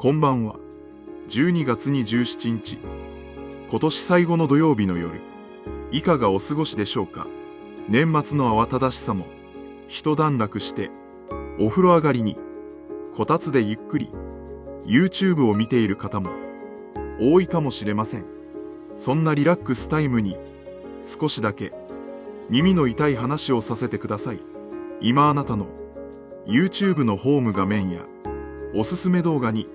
こんばんは。12月27日。今年最後の土曜日の夜。いかがお過ごしでしょうか。年末の慌ただしさも、一段落して、お風呂上がりに、こたつでゆっくり、YouTube を見ている方も、多いかもしれません。そんなリラックスタイムに、少しだけ、耳の痛い話をさせてください。今あなたの、YouTube のホーム画面や、おすすめ動画に、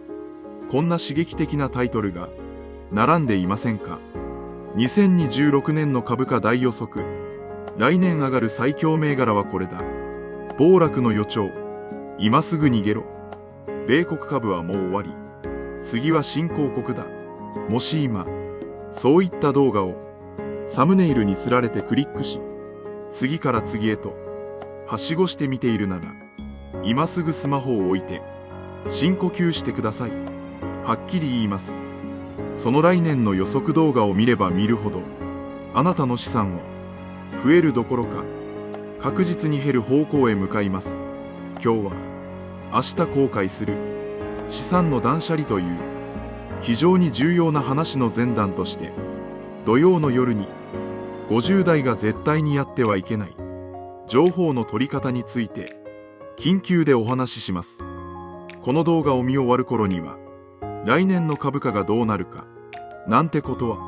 こんな刺激的なタイトルが並んでいませんか。2026年の株価大予測。来年上がる最強銘柄はこれだ。暴落の予兆。今すぐ逃げろ。米国株はもう終わり。次は新興国だ。もし今、そういった動画をサムネイルにすられてクリックし、次から次へとはしごして見ているなら、今すぐスマホを置いて深呼吸してください。はっきり言います。その来年の予測動画を見れば見るほど、あなたの資産は増えるどころか、確実に減る方向へ向かいます。今日は、明日後悔する資産の断捨離という非常に重要な話の前段として、土曜の夜に50代が絶対にやってはいけない情報の取り方について緊急でお話しします。この動画を見終わる頃には、来年の株価がどうなるか、なんてことは、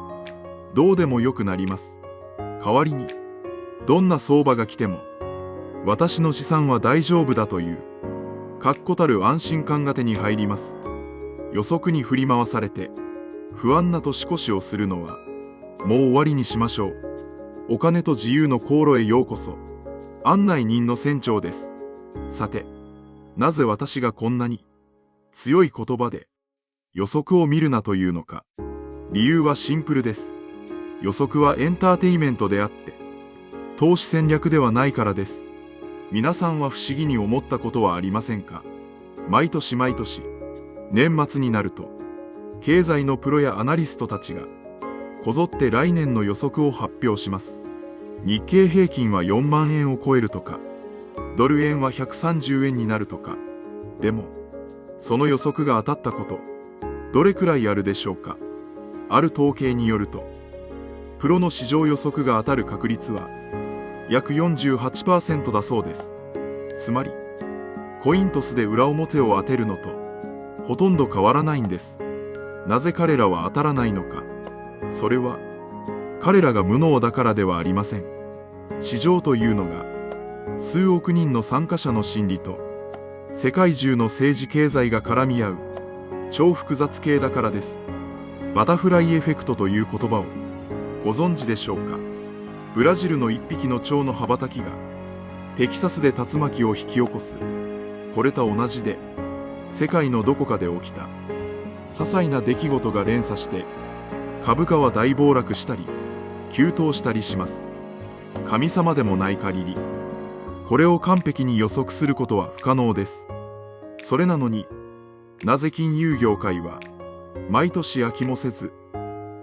どうでもよくなります。代わりに、どんな相場が来ても、私の資産は大丈夫だという、確固たる安心感が手に入ります。予測に振り回されて、不安な年越しをするのは、もう終わりにしましょう。お金と自由の航路へようこそ。案内人の船長です。さて、なぜ私がこんなに強い言葉で、予測を見るなというのか。理由はシンプルです。予測はエンターテイメントであって、投資戦略ではないからです。皆さんは不思議に思ったことはありませんか。毎年毎年、年末になると、経済のプロやアナリストたちが、こぞって来年の予測を発表します。日経平均は4万円を超えるとか、ドル円は130円になるとか。でも、その予測が当たったこと、どれくらいあるでしょうか。ある統計によると、プロの市場予測が当たる確率は約 48% だそうです。つまり、コイントスで裏表を当てるのとほとんど変わらないんです。なぜ彼らは当たらないのか。それは彼らが無能だからではありません。市場というのが数億人の参加者の心理と世界中の政治経済が絡み合う超複雑系だからです。バタフライエフェクトという言葉をご存知でしょうか。ブラジルの一匹の蝶の羽ばたきがテキサスで竜巻を引き起こす。これと同じで、世界のどこかで起きた些細な出来事が連鎖して株価は大暴落したり急騰したりします。神様でもない限り、これを完璧に予測することは不可能です。それなのに、なぜ金融業界は毎年飽きもせず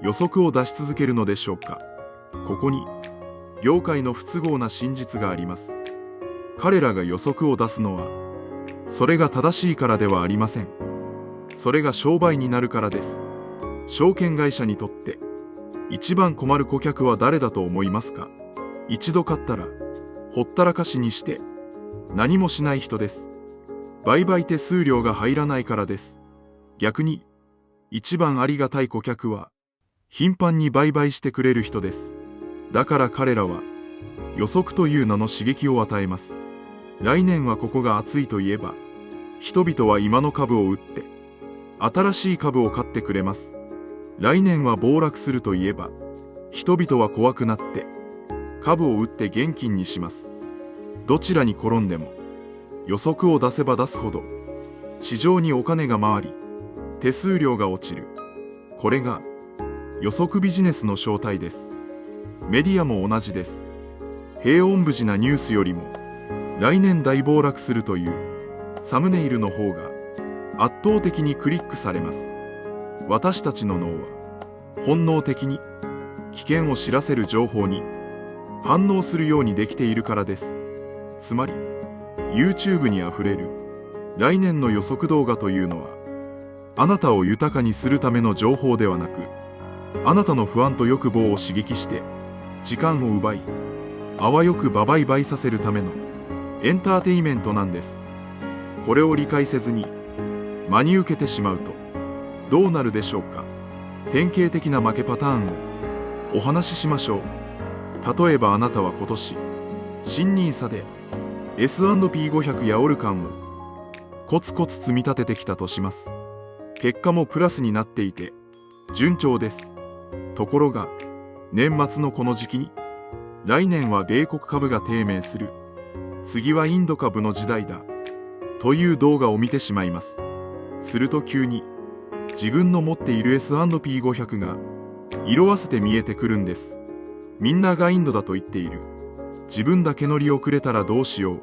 予測を出し続けるのでしょうか。ここに業界の不都合な真実があります。彼らが予測を出すのはそれが正しいからではありません。それが商売になるからです。証券会社にとって一番困る顧客は誰だと思いますか。一度買ったらほったらかしにして何もしない人です。売買手数料が入らないからです。逆に一番ありがたい顧客は頻繁に売買してくれる人です。だから彼らは予測という名の刺激を与えます。来年はここが暑いといえば、人々は今の株を売って新しい株を買ってくれます。来年は暴落するといえば、人々は怖くなって株を売って現金にします。どちらに転んでも予測を出せば出すほど市場にお金が回り、手数料が落ちる。これが予測ビジネスの正体です。メディアも同じです。平穏無事なニュースよりも来年大暴落するというサムネイルの方が圧倒的にクリックされます。私たちの脳は本能的に危険を知らせる情報に反応するようにできているからです。つまり YouTube にあふれる来年の予測動画というのはあなたを豊かにするための情報ではなく、あなたの不安と欲望を刺激して時間を奪い、あわよくば売買させるためのエンターテイメントなんです。これを理解せずに真に受けてしまうとどうなるでしょうか。典型的な負けパターンをお話ししましょう。例えばあなたは今年新NISAで S&P500 やオルカンをコツコツ積み立ててきたとします。結果もプラスになっていて順調です。ところが年末のこの時期に、来年は米国株が低迷する、次はインド株の時代だという動画を見てしまいます。すると急に自分の持っている S&P500 が色あせて見えてくるんです。みんながインドだと言っている。自分だけ乗り遅れたらどうしよう。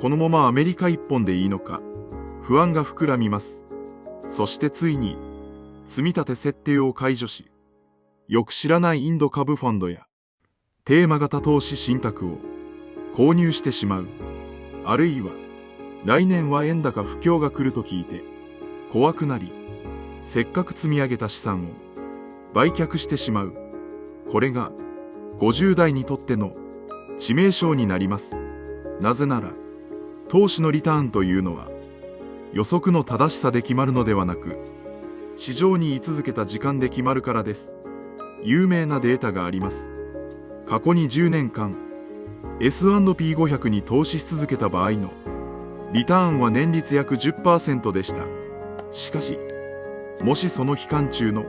このままアメリカ一本でいいのか。不安が膨らみます。そしてついに積み立て設定を解除し、よく知らないインド株ファンドやテーマ型投資信託を購入してしまう。あるいは来年は円高不況が来ると聞いて怖くなり、せっかく積み上げた資産を売却してしまう。これが50代にとっての致命傷になります。なぜなら投資のリターンというのは予測の正しさで決まるのではなく、市場に居続けた時間で決まるからです。有名なデータがあります。過去に10年間 S&P500 に投資し続けた場合のリターンは年率約 10% でした。しかしもしその期間中の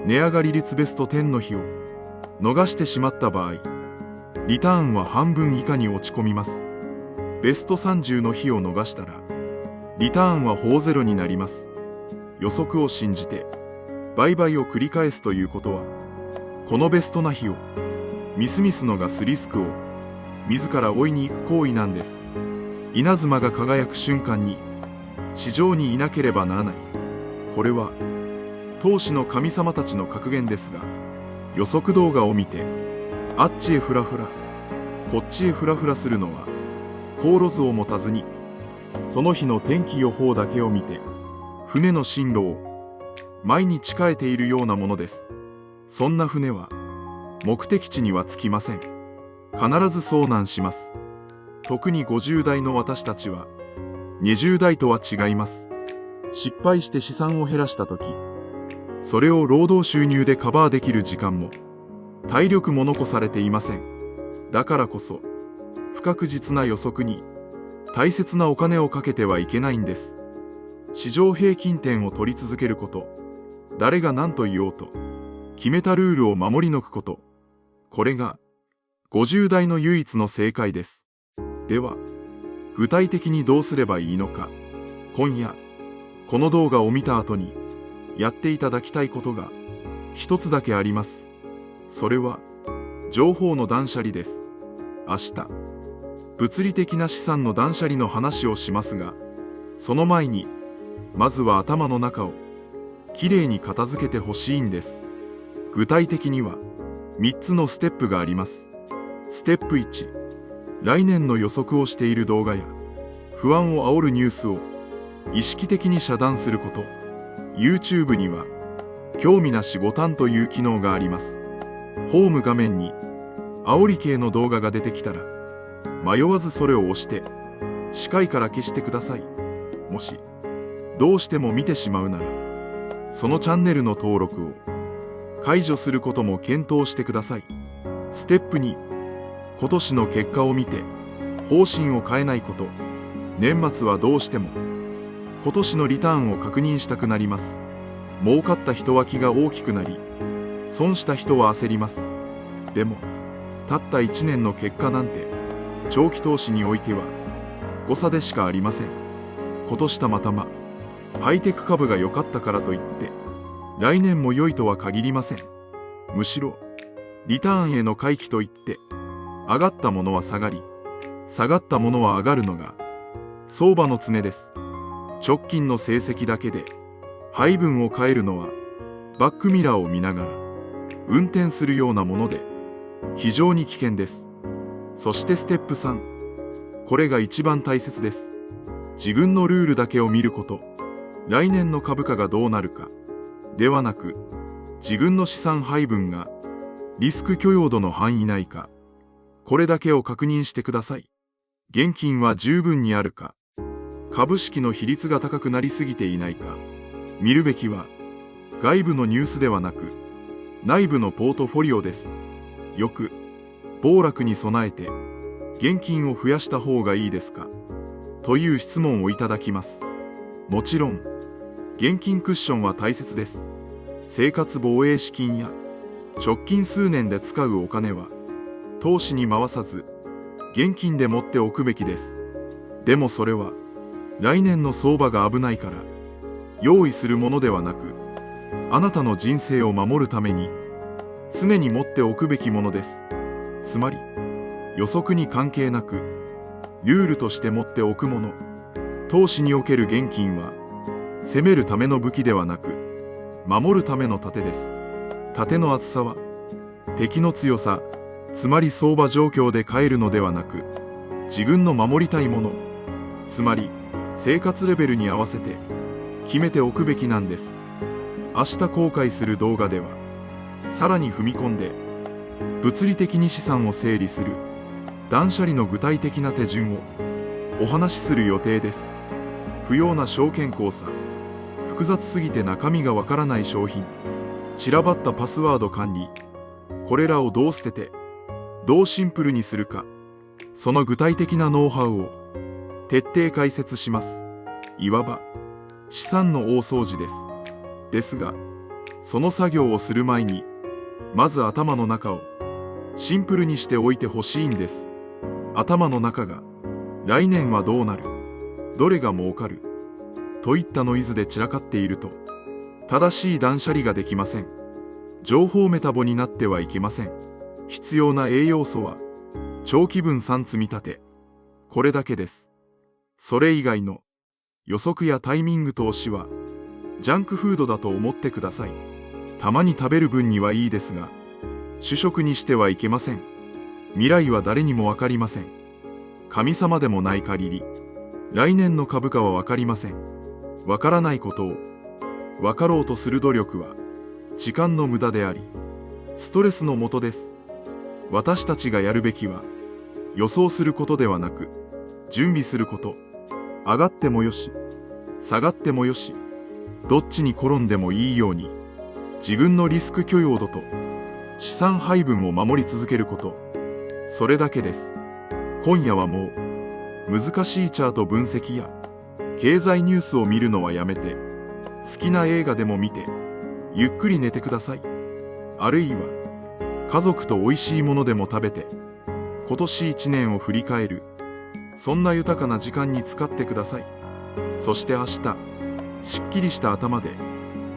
値上がり率ベスト10の日を逃してしまった場合、リターンは半分以下に落ち込みます。ベスト30の日を逃したらリターンはほぼゼロになります。予測を信じて売買を繰り返すということは、このベストな日をみすみす逃すリスクを自ら追いに行く行為なんです。稲妻が輝く瞬間に市場にいなければならない。これは投資の神様たちの格言ですが、予測動画を見てあっちへフラフラこっちへフラフラするのは航路図を持たずにその日の天気予報だけを見て船の進路を毎日変えているようなものです。そんな船は目的地には着きません。必ず遭難します。特に50代の私たちは20代とは違います。失敗して資産を減らした時、それを労働収入でカバーできる時間も体力も残されていません。だからこそ不確実な予測に大切なお金をかけてはいけないんです。市場平均点を取り続けること、誰が何と言おうと決めたルールを守り抜くこと、これが50代の唯一の正解です。では具体的にどうすればいいのか。今夜この動画を見た後にやっていただきたいことが一つだけあります。それは情報の断捨離です。明日物理的な資産の断捨離の話をしますが、その前にまずは頭の中をきれいに片付けてほしいんです。具体的には3つのステップがあります。ステップ1、来年の予測をしている動画や不安を煽るニュースを意識的に遮断すること。 YouTube には興味なしボタンという機能があります。ホーム画面に煽り系の動画が出てきたら迷わずそれを押して視界から消してください。もしどうしても見てしまうならそのチャンネルの登録を解除することも検討してください。ステップ2、今年の結果を見て方針を変えないこと。年末はどうしても今年のリターンを確認したくなります。儲かった人は気が大きくなり、損した人は焦ります。でもたった1年の結果なんて長期投資においては誤差でしかありません。今年たまたまハイテク株が良かったからといって来年も良いとは限りません。むしろリターンへの回帰といって上がったものは下がり、下がったものは上がるのが相場の常です。直近の成績だけで配分を変えるのはバックミラーを見ながら運転するようなもので非常に危険です。そしてステップ3、これが一番大切です。自分のルールだけを見ること。来年の株価がどうなるか、ではなく、自分の資産配分がリスク許容度の範囲内か、これだけを確認してください。現金は十分にあるか、株式の比率が高くなりすぎていないか、見るべきは外部のニュースではなく、内部のポートフォリオです。よく、暴落に備えて、現金を増やした方がいいですかという質問をいただきます。もちろん、現金クッションは大切です。生活防衛資金や、直近数年で使うお金は、投資に回さず、現金で持っておくべきです。でもそれは、来年の相場が危ないから、用意するものではなく、あなたの人生を守るために、常に持っておくべきものです。つまり、予測に関係なく、ルールとして持っておくもの。投資における現金は、攻めるための武器ではなく、守るための盾です。盾の厚さは、敵の強さ、つまり相場状況で変えるのではなく、自分の守りたいもの、つまり生活レベルに合わせて決めておくべきなんです。明日公開する動画では、さらに踏み込んで、物理的に資産を整理する断捨離の具体的な手順をお話しする予定です。不要な証券口座、複雑すぎて中身がわからない商品、散らばったパスワード管理、これらをどう捨てて、どうシンプルにするか、その具体的なノウハウを徹底解説します。いわば、資産の大掃除です。ですが、その作業をする前に、まず頭の中をシンプルにしておいてほしいんです。頭の中が、来年はどうなる、どれが儲かる、といったノイズで散らかっていると、正しい断捨離ができません。情報メタボになってはいけません。必要な栄養素は、長期分散積み立て。これだけです。それ以外の予測やタイミング投資は、ジャンクフードだと思ってください。たまに食べる分にはいいですが、主食にしてはいけません。未来は誰にもわかりません。神様でもない限り、来年の株価はわかりません。わからないことを、わかろうとする努力は、時間の無駄であり、ストレスのもとです。私たちがやるべきは、予想することではなく、準備すること。上がってもよし、下がってもよし、どっちに転んでもいいように、自分のリスク許容度と資産配分を守り続けること。それだけです。今夜はもう、難しいチャート分析や、経済ニュースを見るのはやめて、好きな映画でも見て、ゆっくり寝てください。あるいは、家族と美味しいものでも食べて、今年1年を振り返る、そんな豊かな時間に使ってください。そして明日、しっきりした頭で、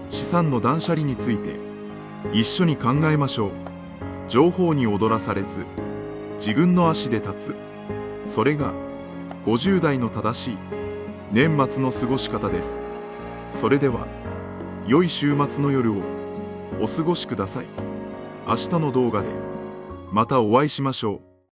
資産の断捨離について、一緒に考えましょう。情報に踊らされず、自分の足で立つ。それが、50代の正しい、年末の過ごし方です。それでは、良い週末の夜を、お過ごしください。明日の動画で、またお会いしましょう。